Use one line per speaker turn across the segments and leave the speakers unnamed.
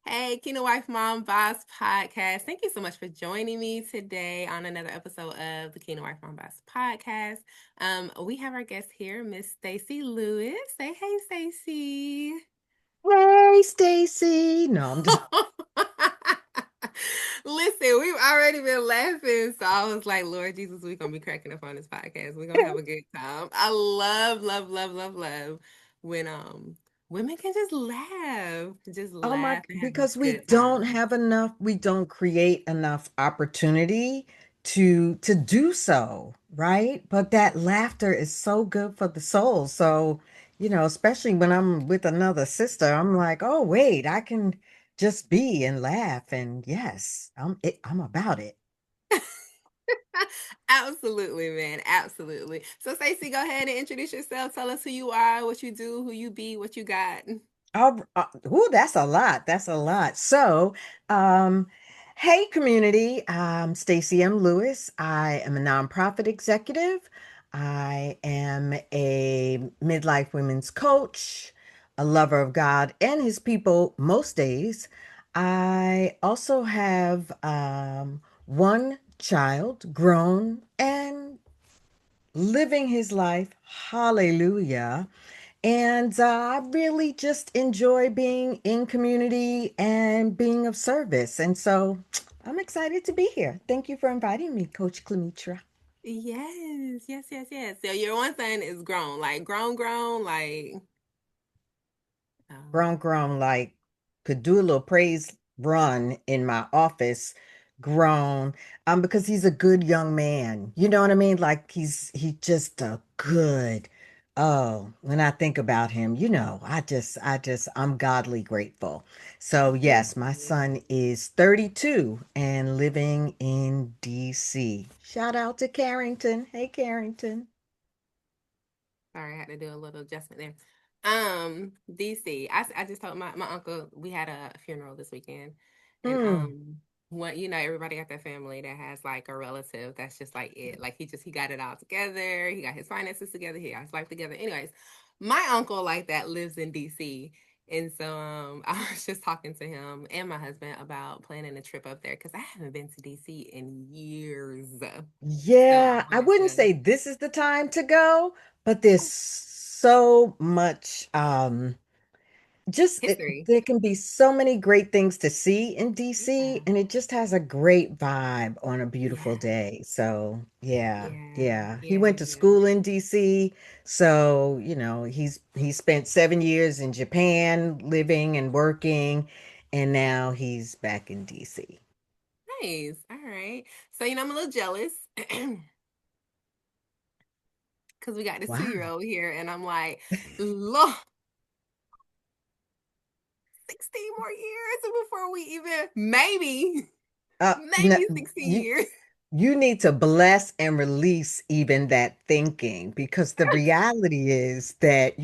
Hey, Kina Wife Mom Boss Podcast. Thank you so much for joining me today on another episode of the Kina Wife Mom Boss Podcast. We have our guest here, Miss Stacy Lewis. Say hey, Stacy.
Hey, Stacy. No, I'm just
Listen, we've already been laughing, so I was like, Lord Jesus, we're gonna be cracking up on this podcast. We're gonna have a good time. I love, love, love, love, love when women can just
oh my,
laugh and have a
because we
good
don't
time.
have enough, we don't create enough opportunity to do so, right? But that laughter is so good for the soul. So, especially when I'm with another sister, I'm like, oh wait, I can just be and laugh. And yes, I'm about it.
Absolutely, man. Absolutely. So, Stacey, go ahead and introduce yourself. Tell us who you are, what you do, who you be, what you got.
Ooh, that's a lot. That's a lot. So, um, hey, community. I'm Stacy M. Lewis. I am a nonprofit executive. I am a midlife women's coach, a lover of God and his people most days. I also have one child, grown and living his life. Hallelujah. And I really just enjoy being in community and being of service. And so I'm excited to be here. Thank you for inviting me, Coach Clemetra.
Yes, yes, yes, yes. So, your one son is grown, like grown, like,
Grown,
um,
grown, like could do a little praise run in my office, grown, because he's a good young man. You know what I mean? Like he's just a good, oh, when I think about him, I'm godly grateful. So
good.
yes, my son is 32 and living in DC. Shout out to Carrington. Hey, Carrington.
Sorry, I had to do a little adjustment there. DC. I just told my uncle we had a funeral this weekend, and
Mm,
what everybody got their family that has like a relative that's just like it. Like he got it all together. He got his finances together. He got his life together. Anyways, my uncle like that lives in DC. And so I was just talking to him and my husband about planning a trip up there because I haven't been to DC in years. So I
yeah, I
wanted
wouldn't
to
say this is the time to go, but there's so much
history.
there can be so many great things to see in DC,
Yeah.
and it just has a great vibe on a beautiful
Yeah.
day. So, yeah,
Yeah,
yeah. He
yeah,
went to
yeah.
school in DC, so, he spent 7 years in Japan living and working, and now he's back in DC.
Nice. All right. So, I'm a little jealous because we got this 2 year
Wow.
old here, and I'm like, look, 16 more years before we even,
No,
maybe 16
you
years.
you need to bless and release even that thinking because the reality is that,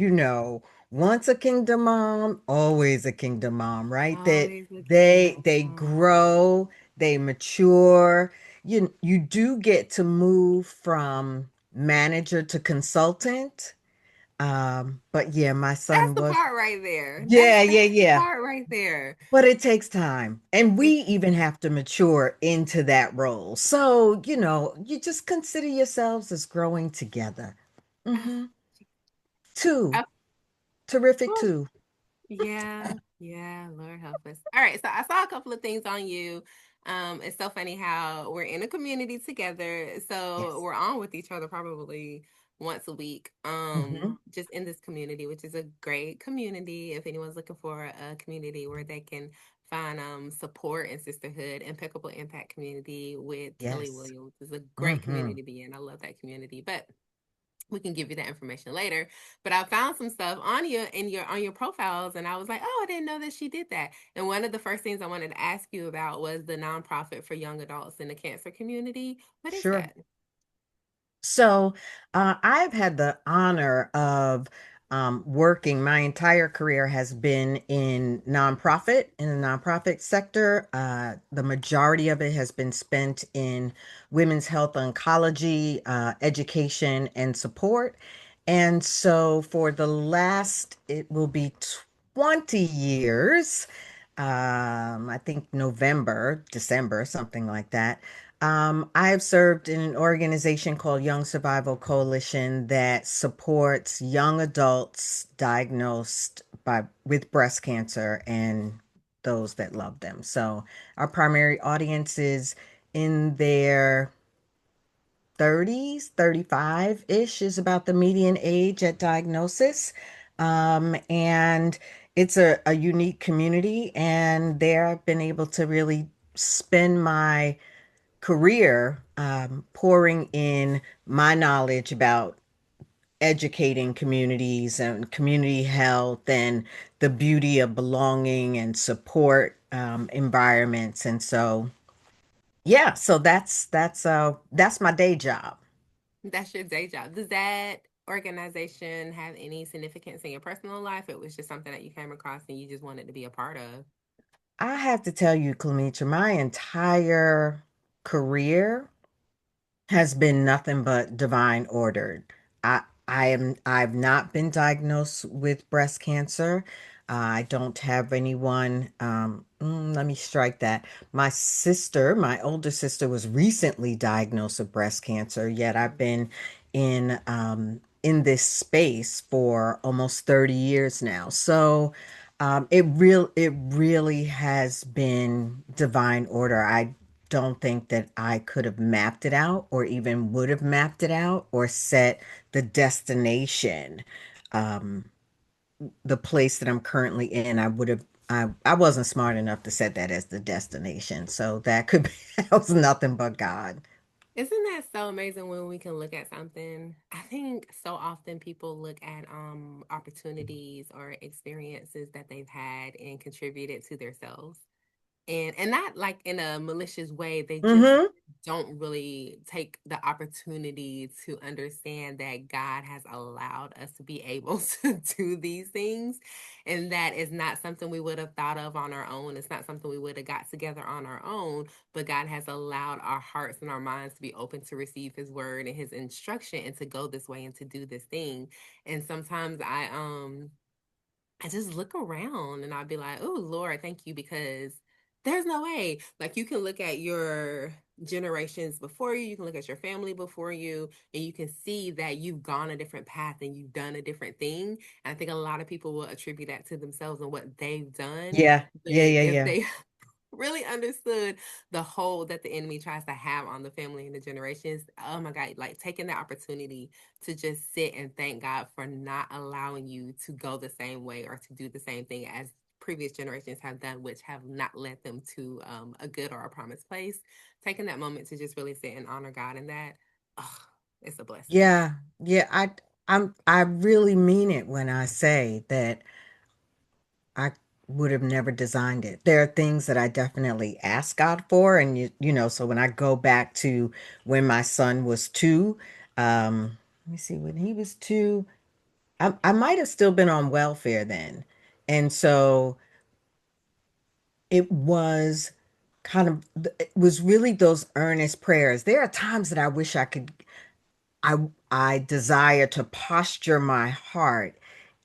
once a kingdom mom, always a kingdom mom, right? That
Always looking
they
down.
grow, they mature. You do get to move from manager to consultant. But yeah, my
That's
son
the
was,
part right there. That's
yeah, yeah,
that's the
yeah.
part right there.
But it takes time. And we
It,
even have to mature into that role. So, you just consider yourselves as growing together.
ah,
Hmm. Two.
I-
Terrific
whew.
two.
Yeah, yeah, Lord help us. All right, so I saw a couple of things on you. It's so funny how we're in a community together. So
Yes.
we're on with each other probably once a week.
Hmm.
Just in this community, which is a great community. If anyone's looking for a community where they can find support and sisterhood, Impeccable Impact Community with Kelly
Yes.
Williams is a great
Hmm.
community to be in. I love that community. But we can give you that information later. But I found some stuff on you in your on your profiles, and I was like, oh, I didn't know that she did that. And one of the first things I wanted to ask you about was the nonprofit for young adults in the cancer community. What is
Sure.
that?
So, I've had the honor of working. My entire career has been in the nonprofit sector. The majority of it has been spent in women's health oncology, education, and support. And so, for the last, it will be 20 years. I think November, December, something like that. I have served in an organization called Young Survival Coalition that supports young adults diagnosed with breast cancer and those that love them. So our primary audience is in their 30s, 35-ish is about the median age at diagnosis. And it's a unique community, and there I've been able to really spend my career pouring in my knowledge about educating communities and community health and the beauty of belonging and support environments. And so, yeah, so that's my day job.
That's your day job. Does that organization have any significance in your personal life? It was just something that you came across and you just wanted to be a part of.
I have to tell you, Clemetra, my entire career has been nothing but divine ordered. I've not been diagnosed with breast cancer. I don't have anyone. Let me strike that. My sister, my older sister, was recently diagnosed with breast cancer. Yet I've been in this space for almost 30 years now. So it really has been divine order. I don't think that I could have mapped it out or even would have mapped it out or set the destination, um, the place that I'm currently in. I wasn't smart enough to set that as the destination. So that could be, that was nothing but God.
Isn't that so amazing when we can look at something? I think so often people look at opportunities or experiences that they've had and contributed to themselves. And not like in a malicious way, they just
Mm-hmm.
don't really take the opportunity to understand that God has allowed us to be able to do these things, and that is not something we would have thought of on our own. It's not something we would have got together on our own, but God has allowed our hearts and our minds to be open to receive his word and his instruction and to go this way and to do this thing. And sometimes I just look around and I'll be like, oh, Lord, thank you, because there's no way. Like, you can look at your generations before you can look at your family before you, and you can see that you've gone a different path and you've done a different thing. And I think a lot of people will attribute that to themselves and what they've done.
Yeah,
But
yeah, yeah,
if
yeah.
they really understood the hold that the enemy tries to have on the family and the generations, oh my God, like taking the opportunity to just sit and thank God for not allowing you to go the same way or to do the same thing as previous generations have done, which have not led them to a good or a promised place. Taking that moment to just really sit and honor God in that, oh, it's a blessing.
Yeah, yeah. I really mean it when I say that I would have never designed it. There are things that I definitely ask God for, and so when I go back to when my son was two, let me see, when he was two, I might have still been on welfare then. And so it was it was really those earnest prayers. There are times that I wish I desire to posture my heart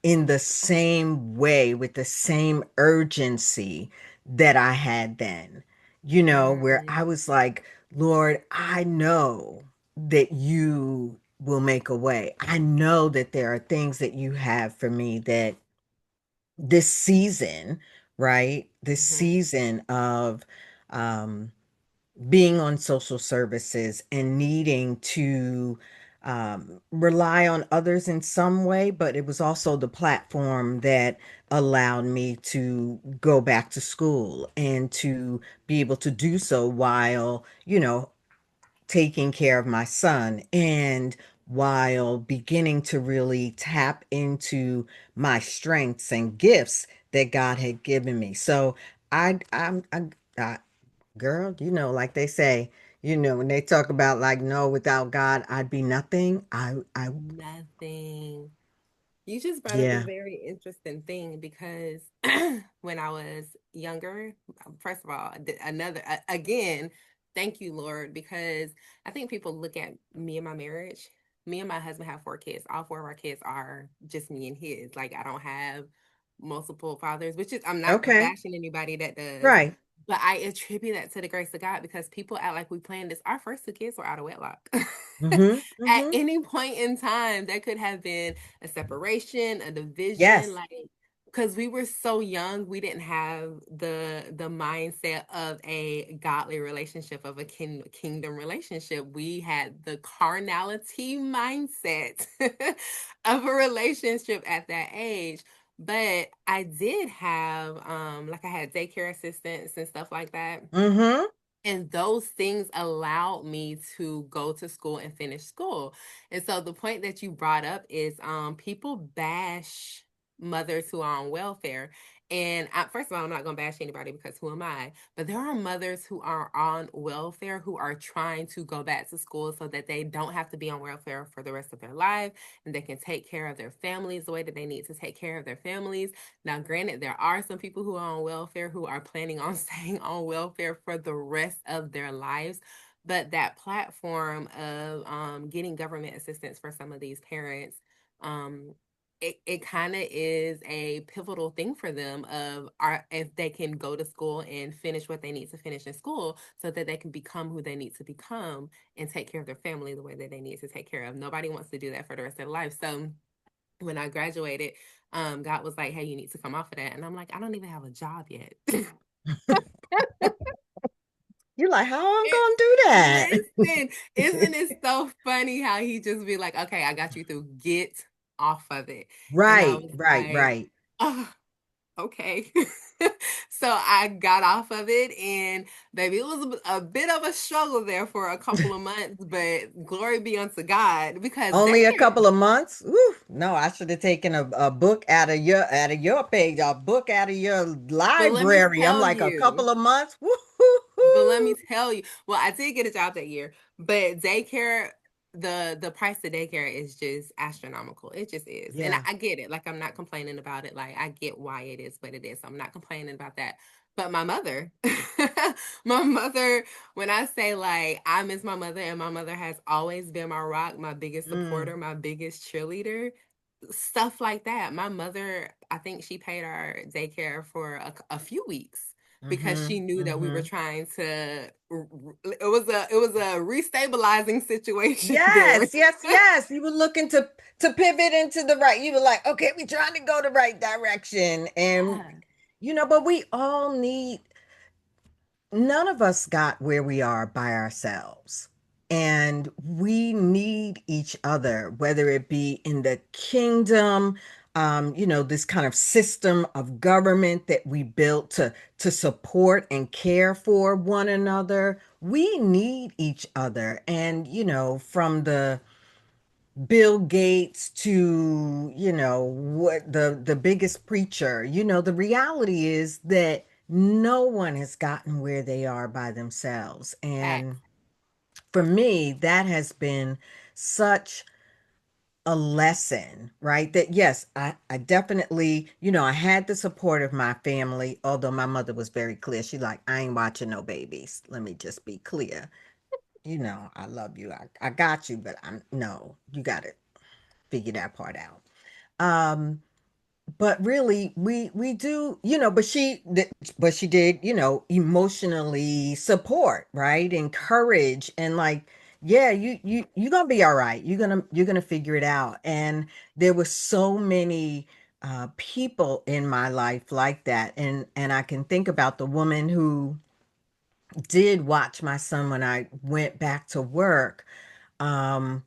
in the same way with the same urgency that I had then. Where
Mm,
I was like, Lord, I know that you will make a way. I know that there are things that you have for me that this season, right? This
mm-hmm.
season of um being on social services and needing to rely on others in some way, but it was also the platform that allowed me to go back to school and to be able to do so while, taking care of my son and while beginning to really tap into my strengths and gifts that God had given me. So I girl, like they say, when they talk about like, no, without God, I'd be nothing.
Nothing. You just brought up a
Yeah,
very interesting thing because when I was younger, first of all, again, thank you, Lord, because I think people look at me and my marriage. Me and my husband have 4 kids. All 4 of our kids are just me and his. Like, I don't have multiple fathers, which is, I'm not
Okay.
bashing anybody that does,
Right.
but I attribute that to the grace of God because people act like we planned this. Our first two kids were out of wedlock.
Mm-hmm.
At
Mm-hmm.
any point in time, there could have been a separation, a division,
Yes.
like because we were so young, we didn't have the mindset of a godly relationship, of a kingdom relationship. We had the carnality mindset of a relationship at that age. But I did have like I had daycare assistants and stuff like that,
Mm-hmm.
and those things allowed me to go to school and finish school. And so the point that you brought up is people bash mothers who are on welfare. And first of all, I'm not going to bash anybody because who am I? But there are mothers who are on welfare who are trying to go back to school so that they don't have to be on welfare for the rest of their life, and they can take care of their families the way that they need to take care of their families. Now, granted, there are some people who are on welfare who are planning on staying on welfare for the rest of their lives. But that platform of getting government assistance for some of these parents, um, it kind of is a pivotal thing for them of if they can go to school and finish what they need to finish in school so that they can become who they need to become and take care of their family the way that they need to take care of. Nobody wants to do that for the rest of their life. So when I graduated, God was like, "Hey, you need to come off of that." And I'm like, "I don't even have a job yet."
You're like, how I'm
It,
gonna do that?
listen, isn't it so funny how he just be like, "Okay, I got you through. Get off of it." And I
Right,
was
right,
like,
right.
"Oh, okay." So I got off of it, and baby, it was a bit of a struggle there for a couple of months, but glory be unto God because
Only a
daycare.
couple of months? Ooh, no, I should have taken a book out of your page, a book out of your
But let me
library. I'm
tell
like a
you,
couple of months.
But let me
Woo-hoo-hoo.
tell you, well, I did get a job that year, but daycare, the price of daycare is just astronomical. It just is. And
Yeah.
I get it. Like I'm not complaining about it. Like I get why it is what it is. I'm not complaining about that. But my mother, my mother, when I say like I miss my mother, and my mother has always been my rock, my biggest
Mm,
supporter, my biggest cheerleader, stuff like that. My mother, I think she paid our daycare for a few weeks because
mm-hmm,
she knew that we were
mm-hmm.
trying to it was a restabilizing situation there.
Yes, yes, yes. You were looking to pivot into the right. You were like, okay, we're trying to go the right direction. And
Yeah.
but we all need none of us got where we are by ourselves. And we need each other, whether it be in the kingdom, this kind of system of government that we built to support and care for one another. We need each other. And, from the Bill Gates to, what the biggest preacher, the reality is that no one has gotten where they are by themselves. And
Facts.
for me, that has been such a lesson, right? That yes, I definitely, I had the support of my family, although my mother was very clear. She like, I ain't watching no babies. Let me just be clear. I love you. I got you, but I'm no, you got to figure that part out. But really, we do, but she did, emotionally support, right? Encourage and like, yeah, you're gonna be all right. You're gonna figure it out. And there were so many people in my life like that. And I can think about the woman who did watch my son when I went back to work. Um,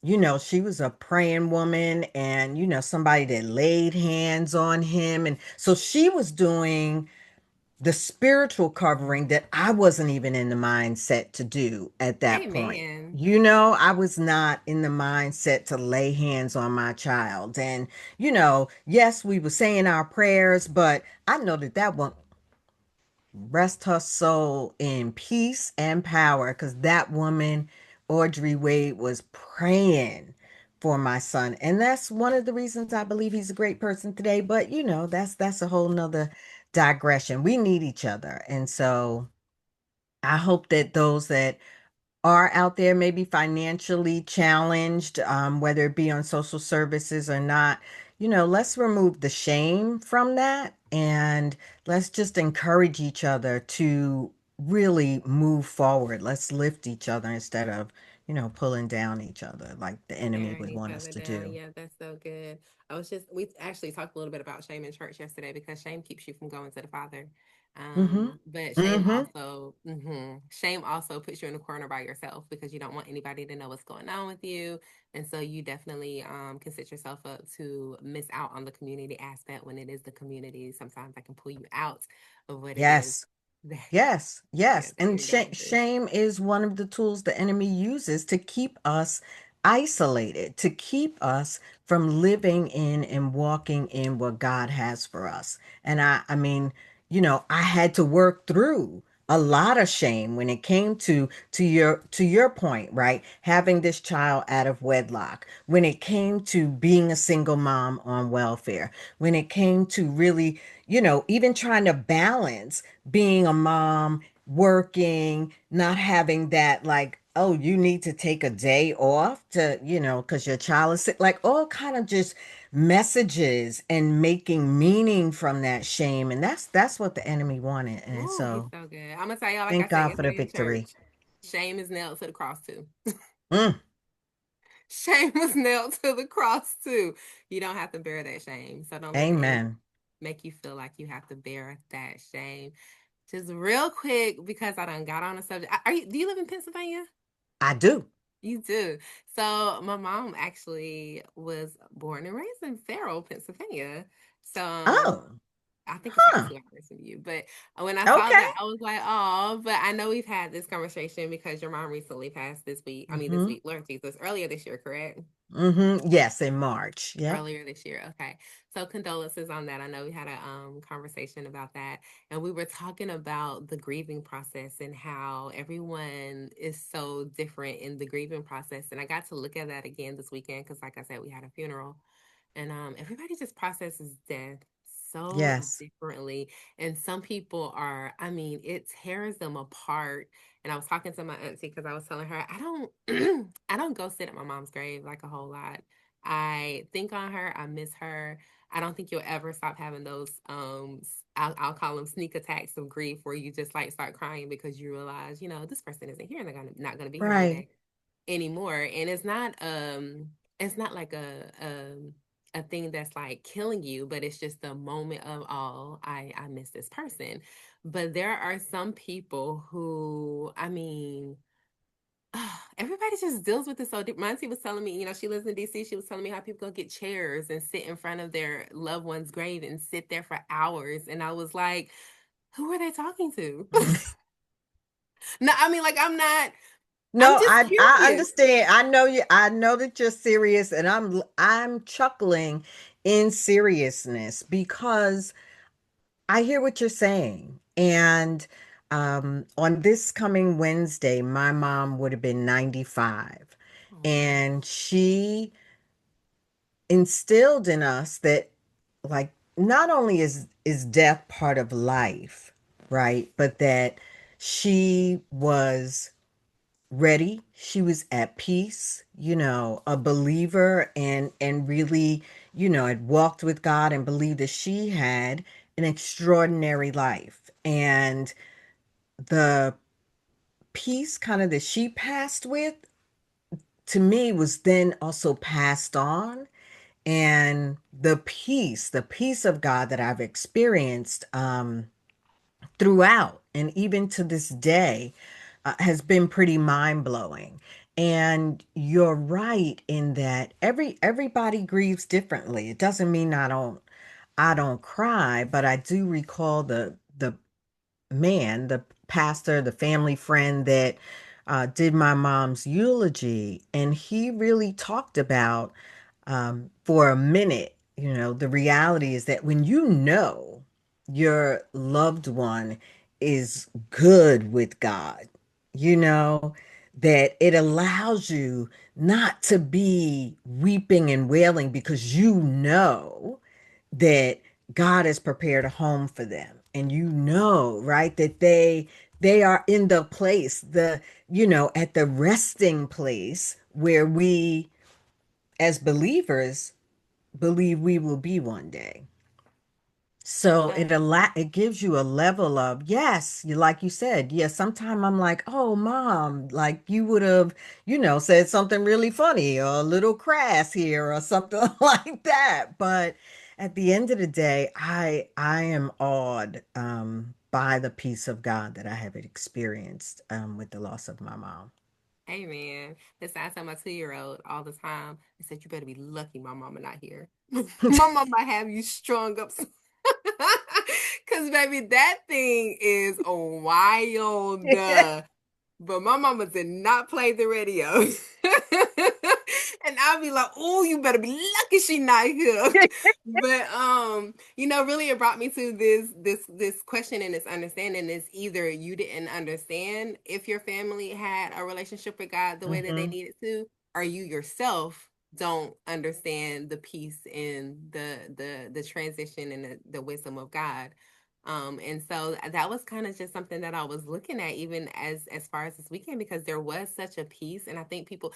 she was a praying woman and, somebody that laid hands on him. And so she was doing the spiritual covering that I wasn't even in the mindset to do at that point.
Amen.
I was not in the mindset to lay hands on my child. And, yes, we were saying our prayers, but I know that one rest her soul in peace and power because that woman, Audrey Wade, was praying for my son. And that's one of the reasons I believe he's a great person today. But that's a whole nother digression. We need each other. And so I hope that those that are out there maybe financially challenged, whether it be on social services or not, let's remove the shame from that and let's just encourage each other to really move forward. Let's lift each other instead of, pulling down each other like the enemy
Tearing
would
each
want us
other
to
down.
do.
Yeah, that's so good. We actually talked a little bit about shame in church yesterday because shame keeps you from going to the Father.
Mm-hmm.
But
Mm-hmm.
shame also puts you in a corner by yourself because you don't want anybody to know what's going on with you. And so you definitely can set yourself up to miss out on the community aspect when it is the community. Sometimes I can pull you out of what it is
Yes.
that,
Yes,
yeah,
yes.
that
And
you're going through.
shame is one of the tools the enemy uses to keep us isolated, to keep us from living in and walking in what God has for us. And I mean, I had to work through a lot of shame when it came to your point, right? Having this child out of wedlock, when it came to being a single mom on welfare, when it came to really, even trying to balance being a mom, working, not having that like, oh, you need to take a day off to, because your child is sick, like all kind of just messages and making meaning from that shame. And that's what the enemy wanted. And
Oh, he's
so
so good. I'm gonna tell y'all, like I
thank
said
God for the
yesterday in
victory.
church, shame is nailed to the cross too.
Mm,
Shame was nailed to the cross too. You don't have to bear that shame. So don't let the enemy
amen.
make you feel like you have to bear that shame. Just real quick, because I done got on a subject. Do you live in Pennsylvania?
I do.
You do. So my mom actually was born and raised in Farrell, Pennsylvania. So
Oh,
I think it's like
huh.
2 hours from you. But when I saw
Okay.
that, I was like, oh, but I know we've had this conversation because your mom recently passed this week. I mean, this
Mm-hmm.
week, Lord Jesus, earlier this year, correct?
Mm-hmm. Yes, in March. Yep.
Earlier this year. Okay. So condolences on that. I know we had a conversation about that, and we were talking about the grieving process and how everyone is so different in the grieving process. And I got to look at that again this weekend because like I said, we had a funeral, and everybody just processes death so
Yes.
differently. And some people are, I mean, it tears them apart. And I was talking to my auntie because I was telling her I don't I don't go sit at my mom's grave like a whole lot. I think on her. I miss her. I don't think you'll ever stop having those I'll call them sneak attacks of grief where you just like start crying because you realize, this person isn't here and they're not gonna be here one
Right.
day anymore. And it's not like a thing that's like killing you, but it's just a moment of, oh, I miss this person. But there are some people who, I mean, everybody just deals with this so deep. My auntie was telling me, she lives in DC. She was telling me how people go get chairs and sit in front of their loved one's grave and sit there for hours. And I was like, who are they talking to? No, I mean, like, I'm
No,
just
I
curious.
understand. I know you. I know that you're serious, and I'm chuckling in seriousness because I hear what you're saying. And on this coming Wednesday, my mom would have been 95,
Oh, wow.
and she instilled in us that, like, not only is death part of life, right, but that she was ready, she was at peace, a believer, and really, had walked with God and believed that she had an extraordinary life. And the peace kind of that she passed with, to me, was then also passed on. And the peace of God that I've experienced throughout and even to this day has been pretty mind blowing. And you're right in that everybody grieves differently. It doesn't mean I don't cry, but I do recall the man, the pastor, the family friend that did my mom's eulogy, and he really talked about for a minute. The reality is that when your loved one is good with God, you know, that it allows you not to be weeping and wailing because that God has prepared a home for them. And right, that they are in the place, at the resting place where we as believers believe we will be one day. So
Love.
it gives you a level of yes, you like you said, yes, sometimes I'm like, oh mom, like you would have, said something really funny or a little crass here or something like that. But at the end of the day, I am awed by the peace of God that I have experienced with the loss of my mom.
Hey man, listen, I tell my 2 year old all the time. I said, "You better be lucky my mama not here. My mama have you strung up, cause baby, that thing is wild." But my mama did not play the radio. And I'll be like, oh, you better be lucky she not here. But really it brought me to this question and this understanding is either you didn't understand if your family had a relationship with God the way that they
Hmm.
needed to, or you yourself don't understand the peace and the transition and the wisdom of God. And so that was kind of just something that I was looking at even as far as this weekend because there was such a peace. And I think
Mm,
people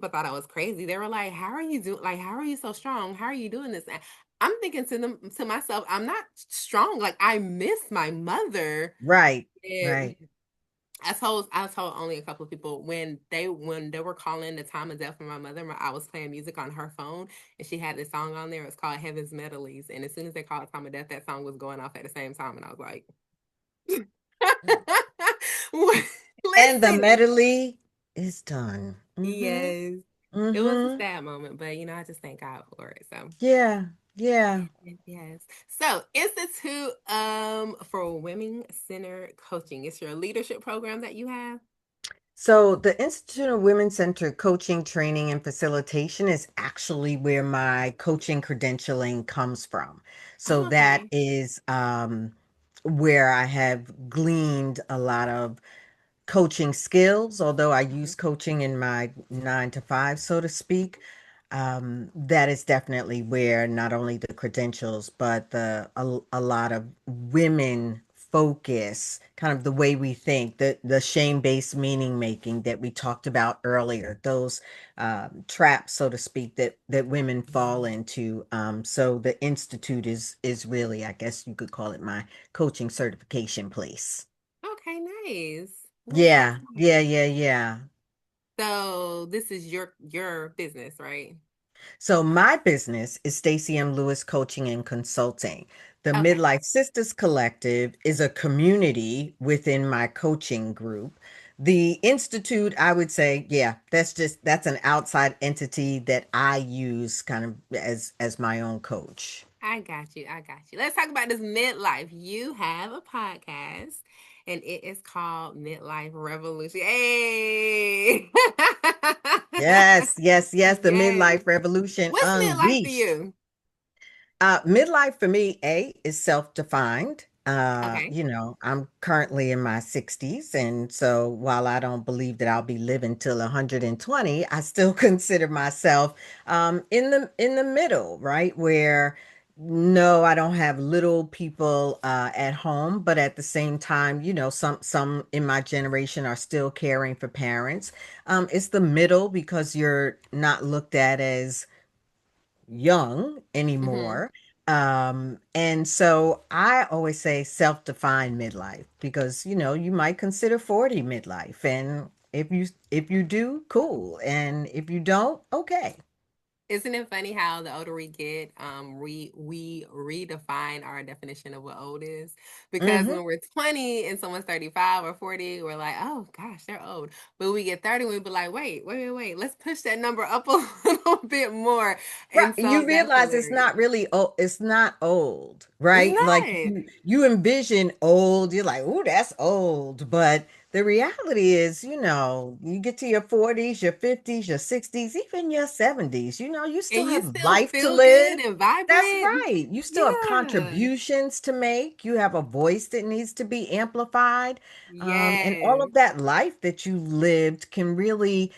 thought I was crazy. They were like, how are you doing, like, how are you so strong? How are you doing this? And I'm thinking to myself, I'm not strong. Like, I miss my mother.
right,
And
right.
I told only a couple of people when they were calling the time of death for my mother. I was playing music on her phone, and she had this song on there. It's called Heaven's Medleys, and as soon as they called the time of death, that song was going off at the same time, and I was like,
And the
"Listen,
medley is done. Mm-hmm.
yes." It was a
Mm-hmm.
sad moment, but I just thank God for it. So
Yeah, yeah.
yes, yes, yes. So Institute for Women Center Coaching. It's your leadership program that you have.
So the Institute of Women Centered Coaching, Training, and Facilitation is actually where my coaching credentialing comes from. So
Oh,
that
okay.
is where I have gleaned a lot of coaching skills, although I use
Mhm.
coaching in my 9 to 5, so to speak. That is definitely where not only the credentials, but a lot of women focus, kind of the way we think, the shame-based meaning making that we talked about earlier, those traps, so to speak, that women fall into. So the institute is really, I guess you could call it my coaching certification place.
Okay, nice. Well, that's
Yeah, yeah,
nice.
yeah, yeah.
So this is your business, right?
So my business is Stacy M. Lewis Coaching and Consulting. The
Okay.
Midlife Sisters Collective is a community within my coaching group. The Institute, I would say, yeah, that's an outside entity that I use kind of as my own coach.
I got you. I got you. Let's talk about this midlife. You have a podcast and it is called Midlife Revolution. Hey.
Yes, yes, yes, the
Yes.
Midlife Revolution
What's midlife to
Unleashed.
you?
Midlife for me, is self-defined.
Okay.
I'm currently in my 60s, and so while I don't believe that I'll be living till 120, I still consider myself in the middle, right? Where no, I don't have little people at home, but at the same time, some in my generation are still caring for parents. It's the middle because you're not looked at as young
Mm-hmm.
anymore. And so I always say self-defined midlife because you might consider 40 midlife. And if you do, cool. And if you don't, okay.
Isn't it funny how the older we get, we redefine our definition of what old is? Because
Hmm.
when we're 20 and someone's 35 or 40, we're like, oh gosh, they're old. But we get 30, we be like, wait, let's push that number up a little bit more.
Right.
And so
You
that's
realize it's
hilarious.
not really old, it's not old,
It's
right? Like
not.
you envision old, you're like, oh, that's old. But the reality is, you get to your 40s, your 50s, your 60s, even your 70s, you still
And you
have
still
life to
feel
live.
good and
That's
vibrant.
right. You still have
Yeah.
contributions to make. You have a voice that needs to be amplified. And all
Yes.
of that life that you lived can really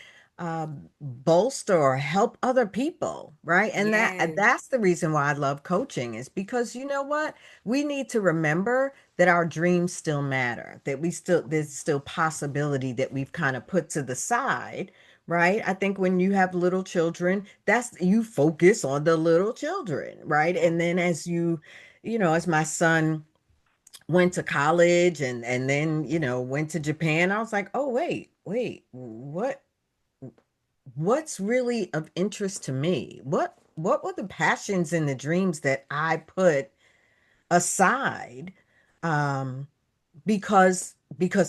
bolster or help other people, right? And
Yes.
that's the reason why I love coaching is because you know what? We need to remember that our dreams still matter, that there's still possibility that we've kind of put to the side right? I think when you have little children, that's you focus on the little children, right?
Yeah.
And then as as my son went to college and then, went to Japan, I was like, "Oh, wait, what's really of interest to me? What were the passions and the dreams that I put aside um because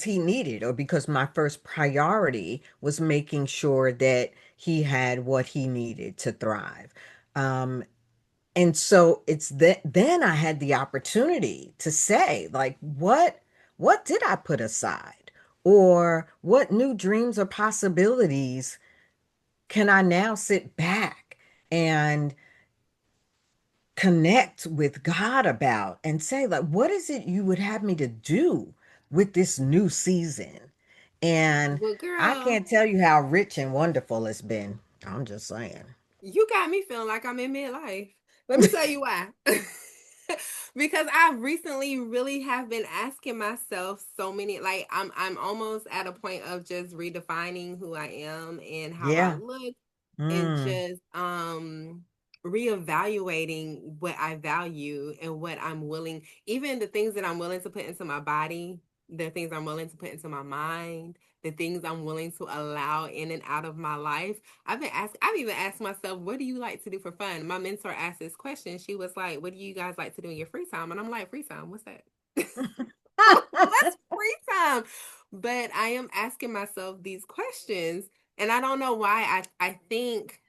he needed or because my first priority was making sure that he had what he needed to thrive. And so it's that then I had the opportunity to say, like, what did I put aside? Or what new dreams or possibilities can I now sit back and connect with God about and say, like, what is it you would have me to do with this new season? And
Well,
I
girl,
can't tell you how rich and wonderful it's been. I'm just saying.
you got me feeling like I'm in midlife. Let me tell you why. Because I recently really have been asking myself so many, like I'm almost at a point of just redefining who I am and how I
Yeah.
look, and
Mm.
just reevaluating what I value and what I'm willing, even the things that I'm willing to put into my body, the things I'm willing to put into my mind, the things I'm willing to allow in and out of my life. I've even asked myself, what do you like to do for fun? My mentor asked this question. She was like, what do you guys like to do in your free time? And I'm like, free time, what's that? What's free time? But I am asking myself these questions, and I don't know why. I think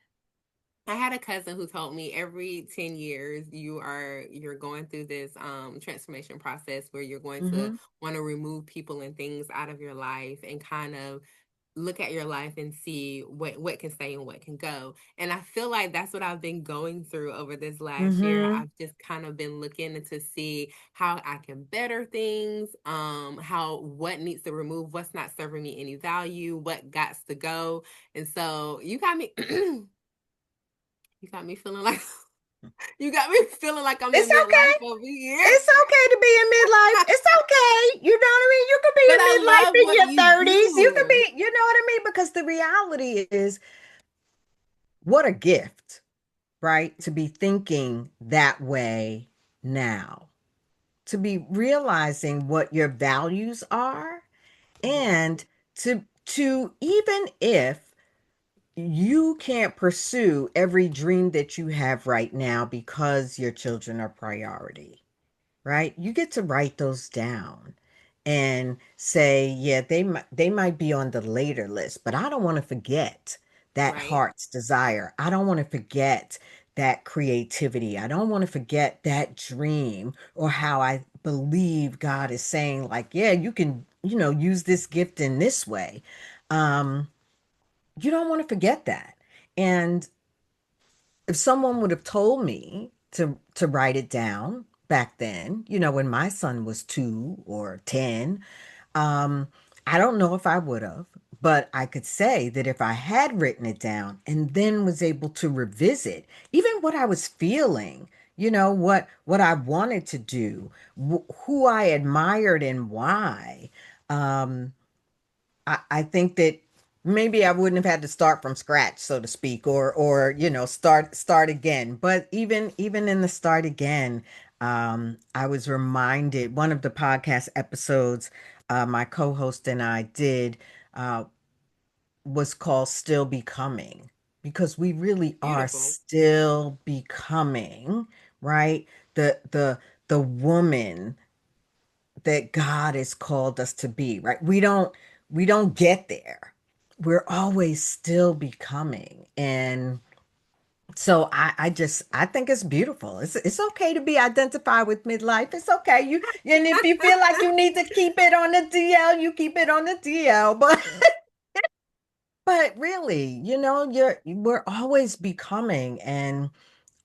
I had a cousin who told me every 10 years you're going through this transformation process where you're going to
Mm-hmm.
want to remove people and things out of your life and kind of look at your life and see what can stay and what can go. And I feel like that's what I've been going through over this last year.
Mm-hmm.
I've just kind of been looking to see how I can better things, how what needs to remove, what's not serving me any value, what got to go. And so you got me you got me feeling like you got me feeling like I'm
It's
in midlife
okay.
over here.
It's okay to be in midlife. It's okay. You know what I mean? You could be
But
in
I
midlife
love
in
what
your
you
30s. You could
do.
be, you know what I mean? Because the reality is, what a gift, right? To be thinking that way now, to be realizing what your values are,
Yes.
and to even if you can't pursue every dream that you have right now because your children are priority, right? You get to write those down and say, yeah, they might be on the later list, but I don't want to forget that
Right.
heart's desire. I don't want to forget that creativity. I don't want to forget that dream or how I believe God is saying, like, yeah, you can, use this gift in this way. Um, you don't want to forget that. And if someone would have told me to write it down back then, when my son was 2 or 10, um, I don't know if I would have, but I could say that if I had written it down and then was able to revisit even what I was feeling, what I wanted to do, who I admired and why, um, I think that maybe I wouldn't have had to start from scratch, so to speak, or start again. But even in the start again, I was reminded one of the podcast episodes my co-host and I did uh, was called "Still Becoming," because we really are
Beautiful.
still becoming, right? The woman that God has called us to be, right? We don't get there. We're always still becoming. And so I think it's beautiful. It's okay to be identified with midlife. It's okay. And if you feel like you need to keep it on the DL, you keep it on the DL. But really, we're always becoming, and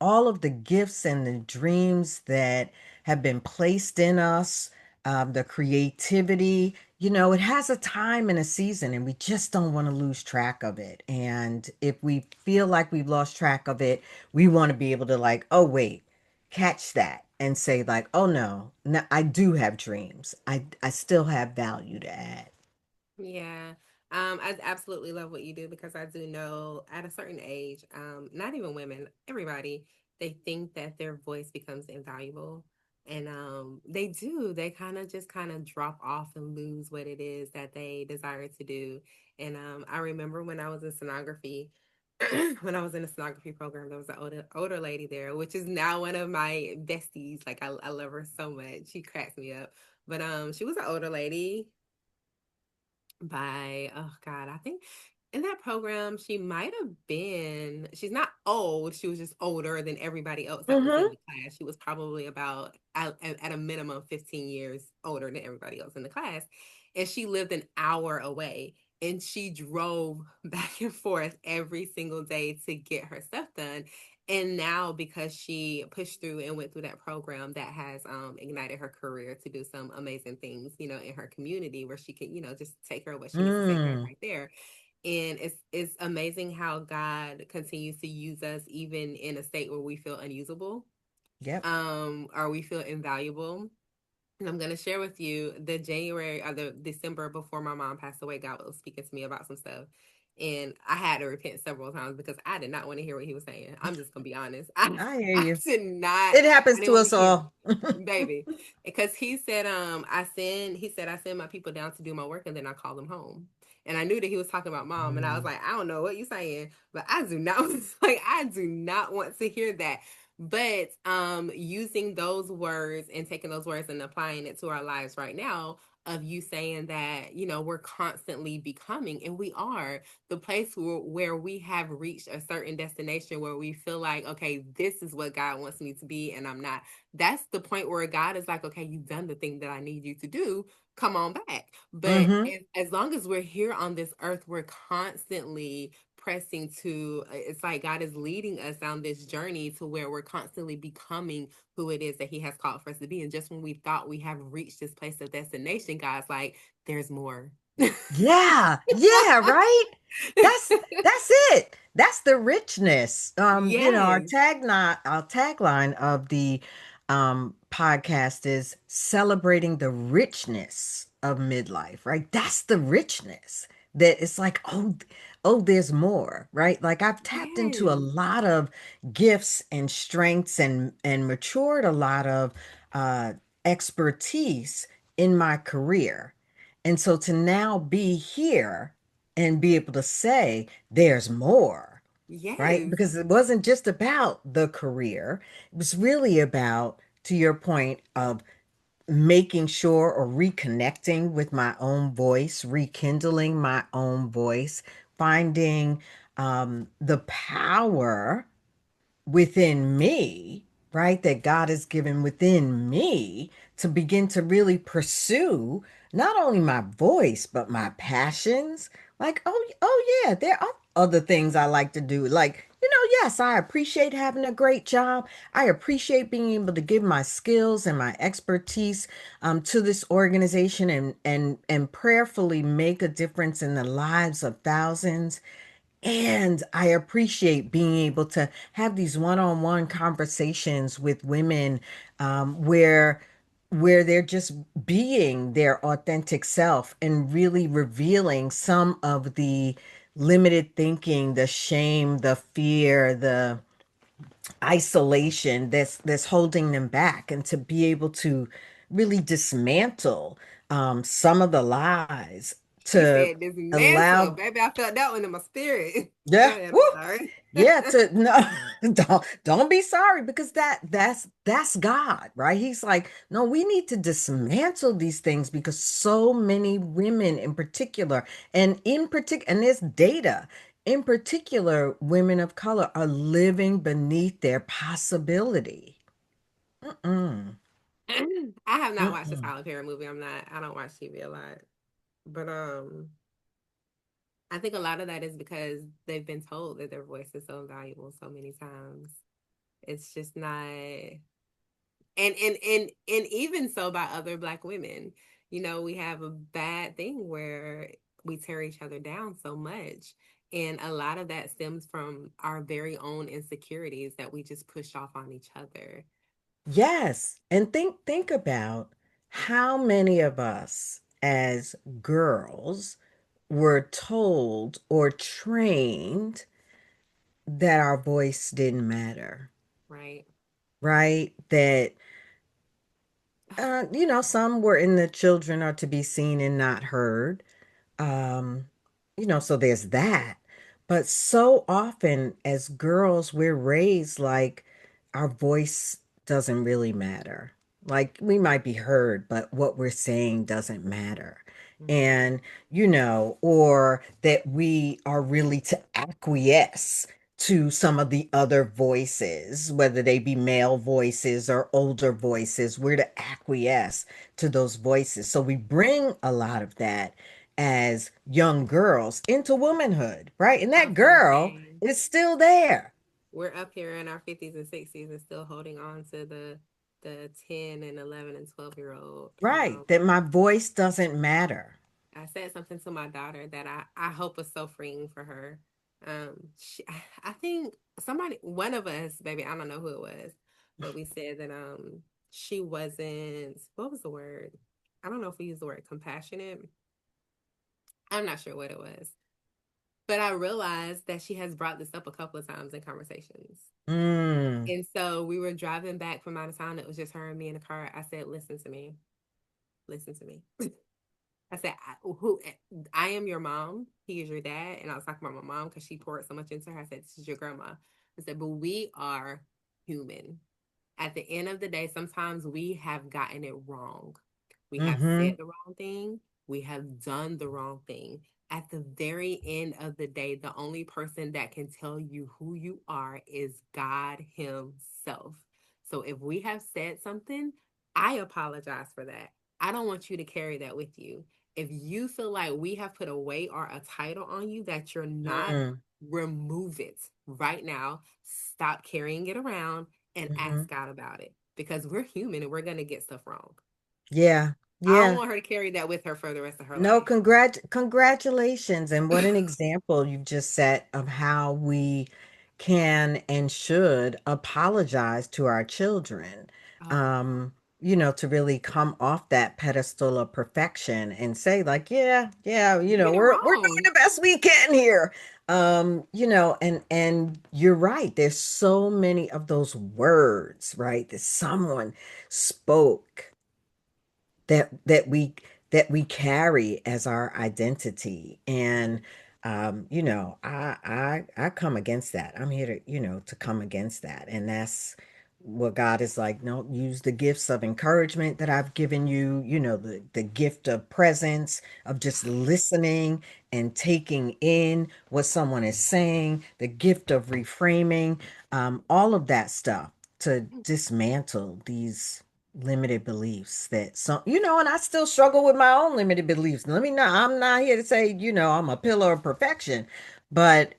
all of the gifts and the dreams that have been placed in us, the creativity, it has a time and a season, and we just don't want to lose track of it. And if we feel like we've lost track of it, we want to be able to, like, oh, wait, catch that and say, like, oh, no, no, I do have dreams. I still have value to add.
Yeah. I absolutely love what you do because I do know at a certain age, not even women, everybody, they think that their voice becomes invaluable. And they do. They kind of drop off and lose what it is that they desire to do. And I remember when I was in sonography, when I was in a sonography program, there was an older lady there, which is now one of my besties. Like I love her so much. She cracks me up. But she was an older lady by, oh God, I think in that program she might have been, she's not old, she was just older than everybody else that was in
Mm-hmm.
the class. She was probably about at a minimum 15 years older than everybody else in the class, and she lived an hour away, and she drove back and forth every single day to get her stuff done. And now, because she pushed through and went through that program, that has ignited her career to do some amazing things, in her community, where she can, just take care of what she needs to take care of
Mm.
right there. And it's amazing how God continues to use us even in a state where we feel unusable,
Yep.
or we feel invaluable. And I'm gonna share with you the January or the December before my mom passed away. God was speaking to me about some stuff, and I had to repent several times because I did not want to hear what he was saying. I'm just gonna be honest. I
I hear
I
you.
did not.
It happens
I didn't
to
want to
us
hear
all.
it, baby, because he said I send my people down to do my work and then I call them home. And I knew that he was talking about mom, and I was
Mm.
like, I don't know what you're saying, but I do not like I do not want to hear that. But using those words and taking those words and applying it to our lives right now, of you saying that, we're constantly becoming, and we are the place where we have reached a certain destination where we feel like, okay, this is what God wants me to be, and I'm not. That's the point where God is like, okay, you've done the thing that I need you to do. Come on back. But
Mm-hmm.
as long as we're here on this earth, we're constantly pressing to, it's like God is leading us down this journey to where we're constantly becoming who it is that he has called for us to be. And just when we thought we have reached this place of destination, God's like, there's more.
Yeah, yeah, right. That's it. That's the richness. Our
Yes.
tagline of the podcast is celebrating the richness of midlife, right? That's the richness that it's like, oh, there's more, right? Like I've tapped into a
Yes.
lot of gifts and strengths and matured a lot of uh expertise in my career. And so to now be here and be able to say there's more, right?
Yes.
Because it wasn't just about the career, it was really about, to your point, of making sure or reconnecting with my own voice, rekindling my own voice, finding the power within me, right? That God has given within me to begin to really pursue not only my voice, but my passions. Like, oh yeah, there are other things I like to do. Like, yes, I appreciate having a great job. I appreciate being able to give my skills and my expertise to this organization and prayerfully make a difference in the lives of thousands. And I appreciate being able to have these one-on-one conversations with women where they're just being their authentic self and really revealing some of the limited thinking, the shame, the fear, the isolation that's holding them back, and to be able to really dismantle some of the lies
She
to
said dismantle.
allow.
Baby, I felt that one in my spirit. Go
Yeah,
ahead,
woo.
I'm sorry.
Yeah, to no, don't be sorry, because that's God, right? He's like, no, we need to dismantle these things because so many women in particular, and there's data, in particular, women of color are living beneath their possibility. Mm-mm,
I have not watched the
mm-mm.
Tyler Perry movie. I don't watch TV a lot. But I think a lot of that is because they've been told that their voice is so valuable so many times. It's just not, and even so by other black women. We have a bad thing where we tear each other down so much. And a lot of that stems from our very own insecurities that we just push off on each other.
Yes, and think about how many of us as girls were told or trained that our voice didn't matter,
Right.
right? That some were in the children are to be seen and not heard. Um, so there's that. But so often as girls, we're raised like our voice doesn't really matter. Like we might be heard, but what we're saying doesn't matter.
Mm-hmm.
And, or that we are really to acquiesce to some of the other voices, whether they be male voices or older voices, we're to acquiesce to those voices. So we bring a lot of that as young girls into womanhood, right? And
I
that
was gonna
girl
say
is still there.
we're up here in our 50s and 60s and still holding on to the 10 and 11 and 12-year old.
Right. That my voice doesn't matter.
I said something to my daughter that I hope was so freeing for her. I think somebody, one of us, baby, I don't know who it was, but we said that she wasn't, what was the word? I don't know if we used the word compassionate. I'm not sure what it was. But I realized that she has brought this up a couple of times in conversations.
Mm,
And so we were driving back from out of town. It was just her and me in the car. I said, listen to me. Listen to me. I said, I am your mom. He is your dad. And I was talking about my mom because she poured so much into her. I said, this is your grandma. I said, but we are human. At the end of the day, sometimes we have gotten it wrong. We have
mm-hmm,
said the wrong thing. We have done the wrong thing. At the very end of the day, the only person that can tell you who you are is God Himself. So if we have said something, I apologize for that. I don't want you to carry that with you. If you feel like we have put a weight or a title on you that you're not,
mm,
remove it right now. Stop carrying it around and
mm-hmm.
ask God about it because we're human and we're going to get stuff wrong.
Yeah,
I don't
yeah.
want her to carry that with her for the rest of her
No,
life.
congratulations. And what an example you've just set of how we can and should apologize to our children.
Oh,
Um, to really come off that pedestal of perfection and say, like, yeah, yeah,
you did it
we're doing
wrong.
the best we can here. And you're right. There's so many of those words, right, that someone spoke that we carry as our identity. And I come against that. I'm here to to come against that. And that's what God is like, no, use the gifts of encouragement that I've given you, the gift of presence, of just listening and taking in what someone is saying, the gift of reframing, all of that stuff to dismantle these limited beliefs that and I still struggle with my own limited beliefs. Let me know. I'm not here to say, I'm a pillar of perfection, but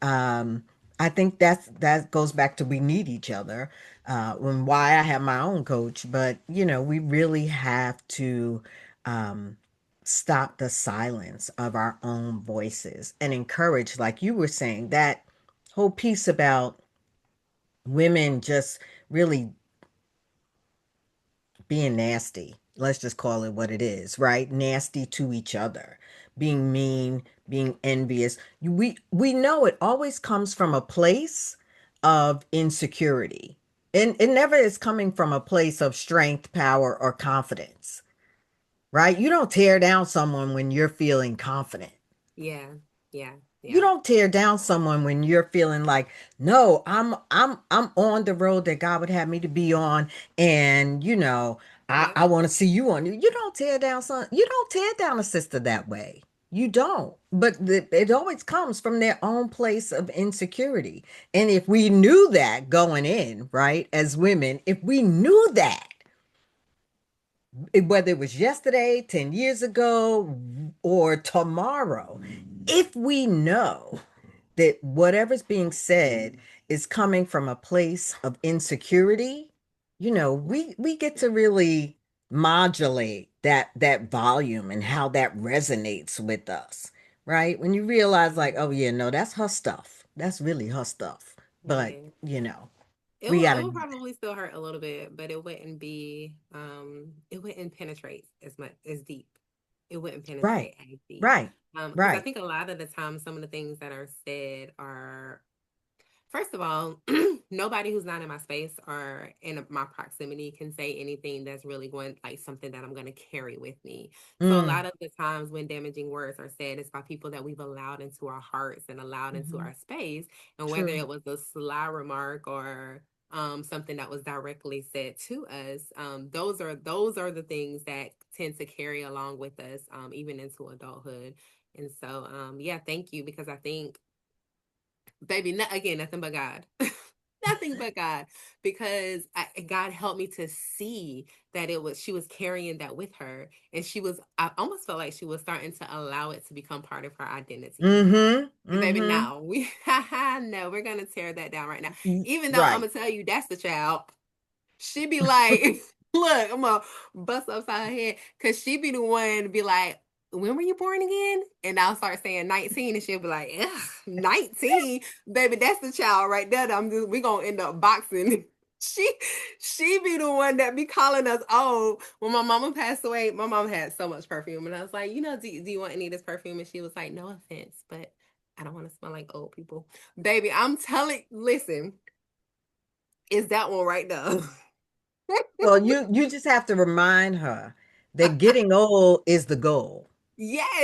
I think that goes back to we need each other. And why I have my own coach, but we really have to um stop the silence of our own voices and encourage, like you were saying, that whole piece about women just really being nasty. Let's just call it what it is, right? Nasty to each other, being mean, being envious. We know it always comes from a place of insecurity. And it never is coming from a place of strength, power, or confidence, right? You don't tear down someone when you're feeling confident.
Yeah, yeah,
You
yeah,
don't tear down someone when you're feeling like, no, I'm on the road that God would have me to be on, and
yep,
I want to see you on. You don't tear down you don't tear down a sister that way. You don't. But it always comes from their own place of insecurity. And if we knew that going in, right, as women, if we knew that, whether it was yesterday, 10 years ago, or tomorrow, if we know that whatever's being said is coming from a place of insecurity, we get to really modulate that volume and how that resonates with us, right? When you realize, like, oh yeah, no, that's her stuff. That's really her stuff.
it
But,
is.
we got
It
to
will
do that.
probably still hurt a little bit, but it wouldn't be it wouldn't penetrate as much as deep. it wouldn't
Right.
penetrate as deep.
Right.
Because I
Right.
think a lot of the time, some of the things that are said are, first of all, nobody who's not in my space or in my proximity can say anything that's really going like something that I'm going to carry with me. So a lot
Mm.
of the times when damaging words are said, it's by people that we've allowed into our hearts and allowed into
Hmm.
our space, and whether
True.
it was a sly remark or something that was directly said to us, those are the things that tend to carry along with us, even into adulthood. And so, yeah, thank you, because I think, baby, again, nothing but God. Nothing but God, because God helped me to see that it was she was carrying that with her, and I almost felt like she was starting to allow it to become part of her identity.
Mm-hmm.
And baby,
Mm-hmm.
no, no, we're gonna tear that down right now. Even though I'm
Right.
gonna tell you that's the child, she be like, look, I'm gonna bust upside her head, because she be the one to be like, when were you born again? And I'll start saying 19, and she'll be like, ugh, 19? Baby, that's the child right there. We gonna end up boxing. She she be the one that be calling us old. When my mama passed away, my mom had so much perfume, and I was like, do you want any of this perfume? And she was like, no offense, but I don't want to smell like old people. Baby, I'm telling, listen, is that one right there.
Well, you just have to remind her that getting old is the goal.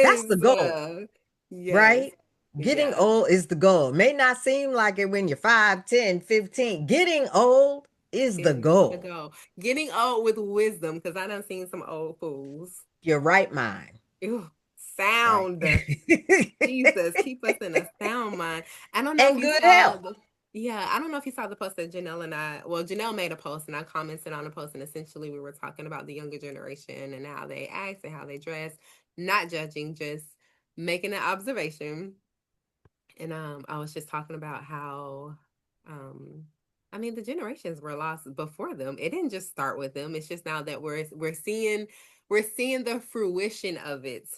That's the
Yes.
goal,
Yes.
right? Getting
Yeah.
old is the goal. It may not seem like it when you're 5, 10, 15. Getting old is the
Is the
goal.
goal. Getting old with wisdom, because I done seen some old fools.
Your right mind,
Ew,
right?
sound. Jesus, keep us in a sound mind. I don't know if
And
you
good
saw
health.
the Yeah, I don't know if you saw the post that Janelle and I, well, Janelle made a post and I commented on the post, and essentially we were talking about the younger generation and how they act and how they dress, not judging, just making an observation. And I was just talking about how, um, I mean, the generations were lost before them. It didn't just start with them. It's just now that we're seeing the fruition of it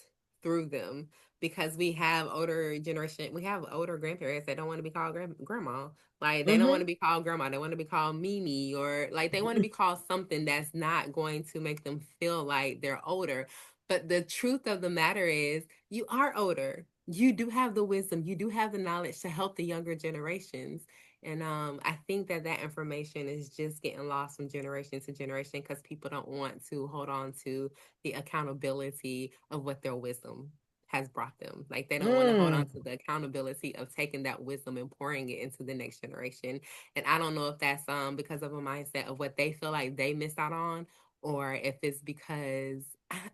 through them, because we have older grandparents that don't want to be called grandma. Like, they don't want
Hmm.
to be called grandma. They want to be called Mimi, or like they want to be called something that's not going to make them feel like they're older. But the truth of the matter is, you are older. You do have the wisdom. You do have the knowledge to help the younger generations. And I think that information is just getting lost from generation to generation, because people don't want to hold on to the accountability of what their wisdom has brought them. Like, they don't want to hold on
Mm.
to the accountability of taking that wisdom and pouring it into the next generation. And I don't know if that's because of a mindset of what they feel like they missed out on, or if it's because,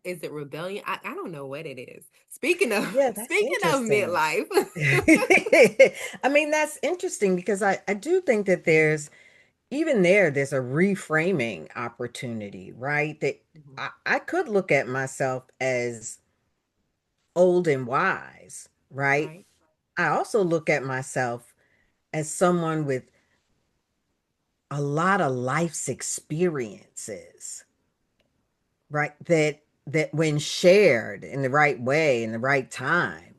is it rebellion? I don't know what it is. Speaking of
Yeah, that's
speaking of
interesting.
midlife.
I mean, that's interesting because I do think that even there's a reframing opportunity, right? That
Mhm.
I could look at myself as old and wise, right?
Right.
I also look at myself as someone with a lot of life's experiences, right? That when shared in the right way, in the right time,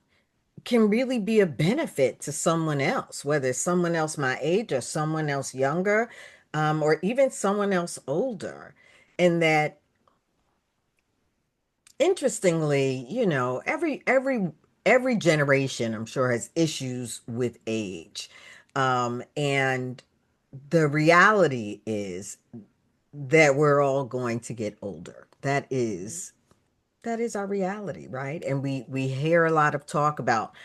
can really be a benefit to someone else, whether it's someone else my age or someone else younger, or even someone else older. And that, interestingly, every generation, I'm sure, has issues with age. And the reality is that we're all going to get older.
Mhm.
That is our reality, right? And we hear a lot of talk about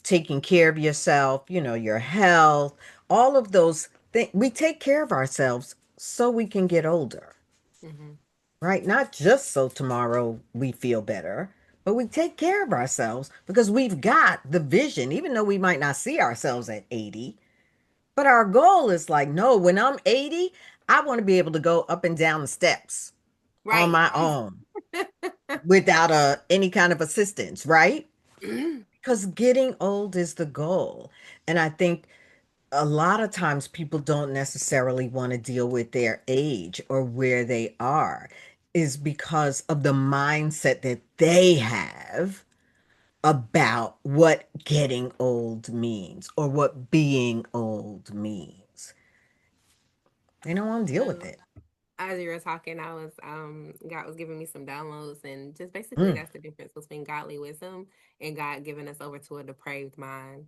taking care of yourself, your health, all of those things. We take care of ourselves so we can get older,
Mhm.
right? Not just so tomorrow we feel better, but we take care of ourselves because we've got the vision, even though we might not see ourselves at 80. But our goal is like, no, when I'm 80, I want to be able to go up and down the steps on
Right.
my own without any kind of assistance, right? Because getting old is the goal. And I think a lot of times people don't necessarily want to deal with their age or where they are, is because of the mindset that they have about what getting old means or what being old means. They don't want to deal with
No,
it.
now as you were talking, I was God was giving me some downloads, and just basically
Mm,
that's the difference between godly wisdom and God giving us over to a depraved mind.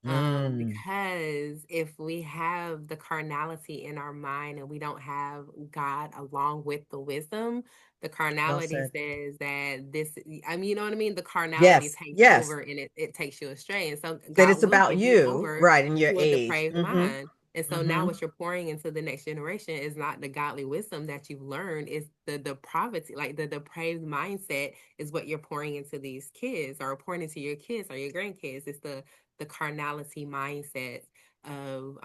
mm.
Because if we have the carnality in our mind and we don't have God along with the wisdom, the
Well
carnality
said.
says that this, I mean, you know what I mean? The carnality
Yes,
takes
yes.
over and it takes you astray. And so
That
God
it's
will
about
give you
you,
over
right, in your
to a
age.
depraved
Mm-hmm.
mind. And so now
Mm-hmm.
what you're pouring into the next generation is not the godly wisdom that you've learned, it's the depravity, like the depraved mindset is what you're pouring into these kids or pouring into your kids or your grandkids. It's the carnality mindset of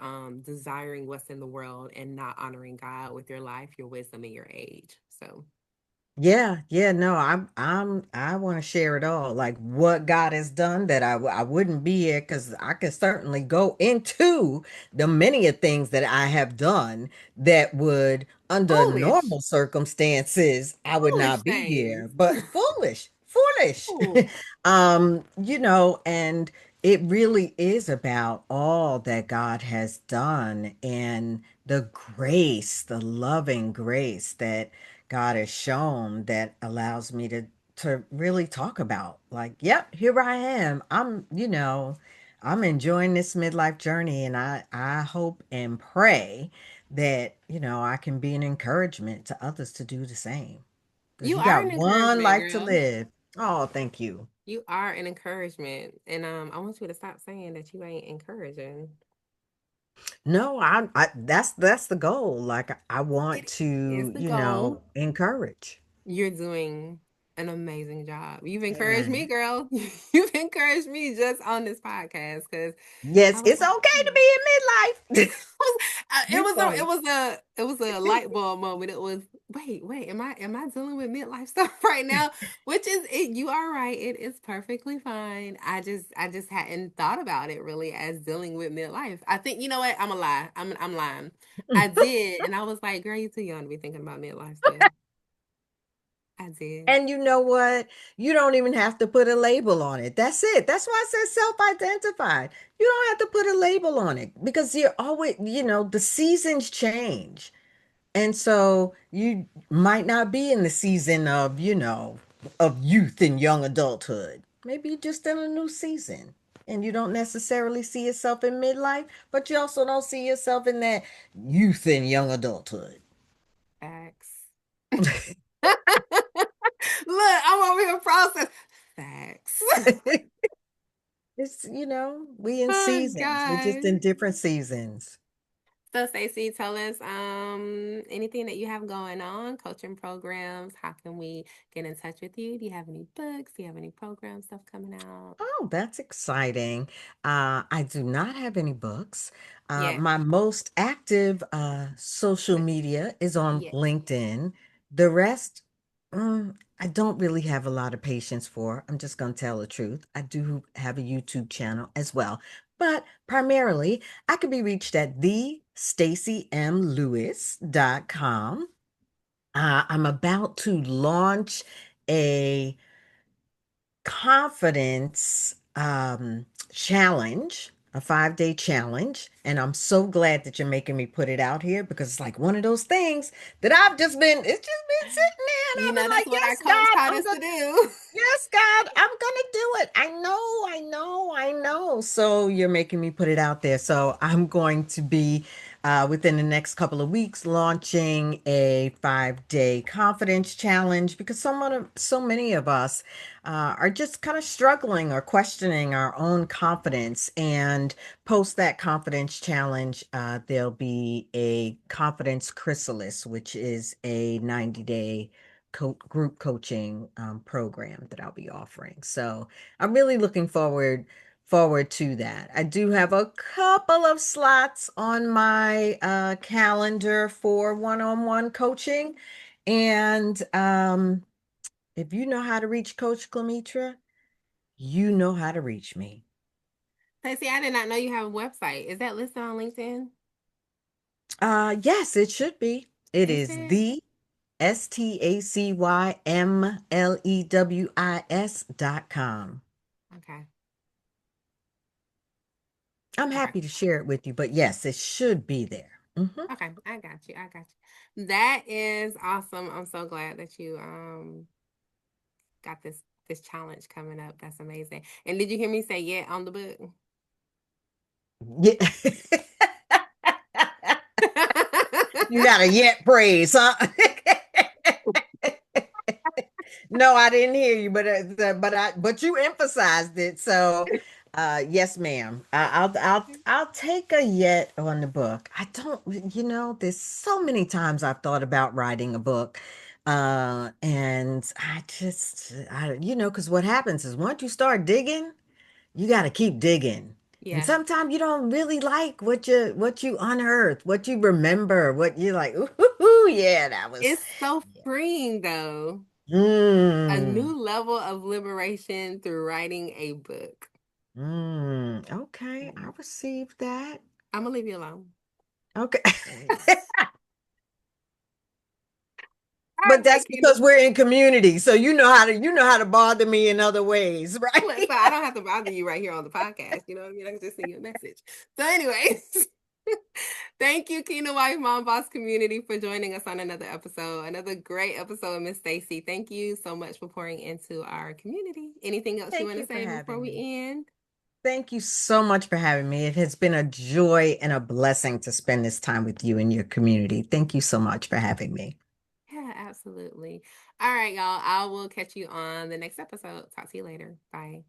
desiring what's in the world and not honoring God with your life, your wisdom, and your age. So
Yeah, yeah, no, I want to share it all, like what God has done that I wouldn't be here because I can certainly go into the many of things that I have done that would, under
foolish,
normal circumstances, I would
foolish
not be
things.
here, but foolish, foolish.
Ooh.
And it really is about all that God has done and the grace, the loving grace that God has shown that allows me to really talk about like, yep, here I am. I'm enjoying this midlife journey and I hope and pray that, I can be an encouragement to others to do the same. Because
You
you
are
got
an
one
encouragement,
life to
girl.
live. Oh, thank you.
You are an encouragement. And I want you to stop saying that you ain't encouraging.
No, I that's the goal. Like I want
It is
to,
the goal.
encourage.
You're doing an amazing job. You've encouraged me,
Amen.
girl. You've encouraged me just on this podcast because I
Yes,
was
it's
like,
okay to
"Hmm."
be in midlife.
It
You're
was
funny.
it was a light bulb moment. It was wait, am I dealing with midlife stuff right now? Which is it, you are right. It is perfectly fine. I just hadn't thought about it really as dealing with midlife. I think you know what? I'm a lie. I'm lying. I did, and I was like, girl, you too young to be thinking about midlife stuff. I did.
And you know what? You don't even have to put a label on it. That's it. That's why I said self-identified. You don't have to put a label on it because you're always, the seasons change. And so you might not be in the season of, of youth and young adulthood. Maybe you're just in a new season and you don't necessarily see yourself in midlife, but you also don't see yourself in that youth and young adulthood.
Facts. Look, I'm over here process. Facts.
It's, we in
Oh
seasons. We're just
God.
in different seasons.
So Stacey, tell us anything that you have going on, coaching programs. How can we get in touch with you? Do you have any books? Do you have any program stuff coming out?
Oh, that's exciting. I do not have any books.
Yeah.
My most active social
But
media is on
yeah.
LinkedIn. The rest, I don't really have a lot of patience for. I'm just going to tell the truth. I do have a YouTube channel as well, but primarily I can be reached at thestacymlewis.com. I'm about to launch a confidence challenge, a 5-day challenge. And I'm so glad that you're making me put it out here because it's like one of those things that it's just been sitting there and
You
I've
know
been
that's
like,
what our
yes,
coach
God,
taught
I'm
us
going
to do.
Yes, God, I'm gonna do it. I know, I know, I know. So you're making me put it out there. So I'm going to be within the next couple of weeks launching a 5-day confidence challenge because so many of us are just kind of struggling or questioning our own confidence. And post that confidence challenge, there'll be a confidence chrysalis, which is a 90-day group coaching program that I'll be offering. So I'm really looking forward to that. I do have a couple of slots on my calendar for one-on-one coaching. And if you know how to reach Coach Clemetra, you know how to reach me.
Stacey, I did not know you have a website. Is that listed on LinkedIn?
Yes, it should be. It
Is
is
it?
the STACYMLEWIS.com.
Okay.
I'm
Okay.
happy to share it with you, but yes, it should be there. Hmm.
Okay, I got you. I got you. That is awesome. I'm so glad that you got this challenge coming up. That's amazing. And did you hear me say yeah on the book?
Yeah. You got a yet praise, huh? No, I didn't hear you, but you emphasized it. So, yes, ma'am. I'll take a yet on the book. I don't, there's so many times I've thought about writing a book, and because what happens is once you start digging, you got to keep digging. And
Yeah.
sometimes you don't really like what you unearth, what you remember, what you're like, ooh, yeah, that was.
It's so freeing though. A
Mm,
new level of liberation through writing a book.
okay, I received that.
I'm gonna leave you alone.
Okay.
All
But
right,
that's
Keena.
because we're in community. So you know how to bother me in other ways,
Look,
right?
so I don't have to bother you right here on the podcast. You know what I mean? I can just send you a message. So, anyways, thank you, Keena Wife Mom Boss community, for joining us on another episode. Another great episode of Miss Stacy. Thank you so much for pouring into our community. Anything else you
Thank
want to
you for
say before
having
we
me.
end?
Thank you so much for having me. It has been a joy and a blessing to spend this time with you and your community. Thank you so much for having me.
Yeah, absolutely. All right, y'all. I will catch you on the next episode. Talk to you later. Bye.